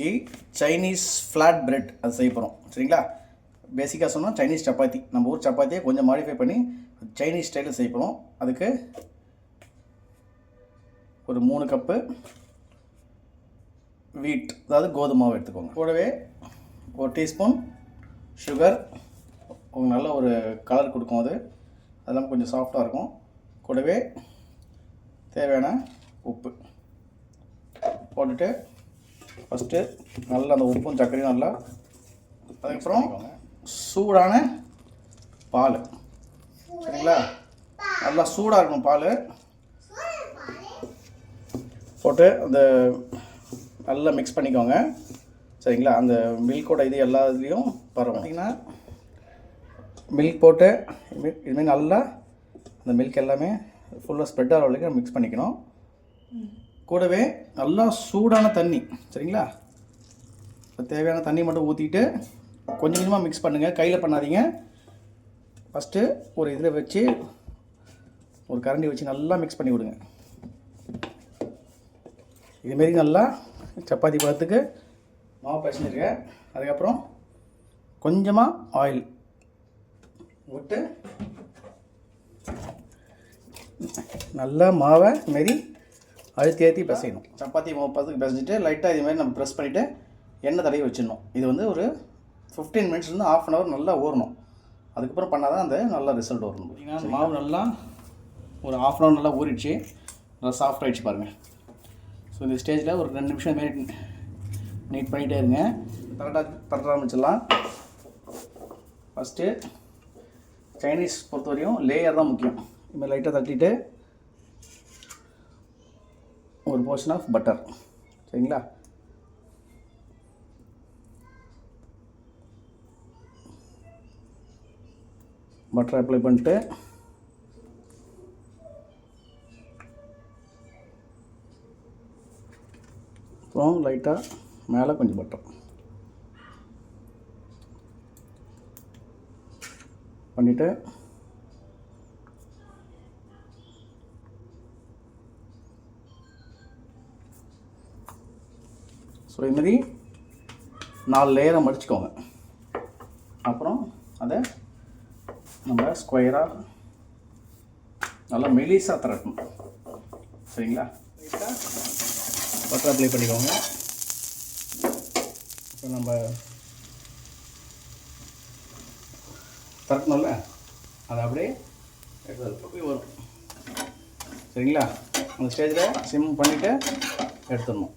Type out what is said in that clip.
இன்றைக்கி Chinese flat bread அது செய்ய போகிறோம். சரிங்களா? பேசிக்காக சொன்னால் சைனீஸ் சப்பாத்தி, நம்ம ஊர் சப்பாத்தியை கொஞ்சம் மாடிஃபை பண்ணி சைனீஸ் ஸ்டைலில் செய்ய போகிறோம். அதுக்கு ஒரு 3 கப்பு வீட், அதாவது கோதுமை மாவு எடுத்துக்கோங்க. கூடவே ஒரு டீஸ்பூன் சுகர், உங்களுக்கு நல்ல ஒரு கலர் கொடுக்கும். அதெல்லாம் கொஞ்சம் சாஃப்டாக இருக்கும். கூடவே தேவையான உப்பு போட்டுட்டு ஃபஸ்ட்டு நல்லா அந்த உப்பும் சர்க்கரையும் நல்லா, அதுக்கப்புறம் சூடான பால். சரிங்களா? நல்லா சூடாக இருக்கணும் பால் போட்டு அந்த நல்லா மிக்ஸ் பண்ணிக்கோங்க. சரிங்களா? அந்த மில்கோட இது எல்லா இதுலேயும் பரவும். பார்த்திங்கன்னா மில்க் போட்டு இதுமாரி நல்லா அந்த மில்க் எல்லாமே ஃபுல்லாக ஸ்ப்ரெட் ஆகிற வரைக்கும் மிக்ஸ் பண்ணிக்கணும். கூடவே நல்லா சூடான தண்ணி. சரிங்களா? இப்போ தேவையான தண்ணி மட்டும் ஊற்றிட்டு கொஞ்சம் கொஞ்சமாக மிக்ஸ் பண்ணுங்கள், கையில் பண்ணாதீங்க. ஃபஸ்ட்டு ஒரு இதில் வச்சு ஒரு கரண்டி வச்சு நல்லா மிக்ஸ் பண்ணி விடுங்க. இதுமாரி நல்லா சப்பாத்தி பழத்துக்கு மாவு பிசைஞ்சிருக்கேன். அதுக்கப்புறம் கொஞ்சமாக ஆயில் விட்டு நல்லா மாவை இதுமாரி அழுத்தி பிசையணும். சப்பாத்தி மாவு பழத்துக்கு பிசைஞ்சிட்டு லைட்டாக இதுமாரி நம்ம ப்ரெஸ் பண்ணிவிட்டு எண்ணெய் தடவி வச்சிடணும். இது வந்து ஒரு 15 மினிட்ஸ்லேருந்து ½ அன் ஹவர் நல்லா ஊறணும். அதுக்கப்புறம் பண்ணால் தான் அந்த நல்ல ரிசல்ட் வரும். பார்த்தீங்கன்னா மாவு நல்லா ஒரு ½ அன் ஹவர் நல்லா ஊறிடுச்சு, நல்லா சாஃப்ட் ஆகிடுச்சு பாருங்கள். ஸோ இந்த ஸ்டேஜில் ஒரு 2 நிமிஷம் மாரி நீட் பண்ணிகிட்டே இருங்க. தட்ட ஆரம்பிச்சிடலாம். ஃபஸ்ட்டு சைனீஸ் பொறுத்தவரையும் லேயர் தான் முக்கியம். இதுமாதிரி லைட்டாக தட்டிட்டு ஒரு போர்ஷன் ஆஃப் பட்டர். சரிங்களா? பட்டர் அப்ளை பண்ணிட்டு அப்புறம் லைட்டாக மேலே கொஞ்சம் பட்டர் பண்ணிவிட்டு ஸோ இதுமாரி 4 லேயரை மடிச்சுக்கோங்க. அப்புறம் அதை நம்ம ஸ்கொயராக நல்லா மெலிசாக திரட்டணும். சரிங்களா? பட்டர் அப்ளை பண்ணிக்கோங்க. இப்போ நம்ம திரட்டணும்ல, அதை அப்படியே போய் வரும். சரிங்களா? அந்த ஸ்டேஜில் சிம் பண்ணிவிட்டு எடுத்துடணும்.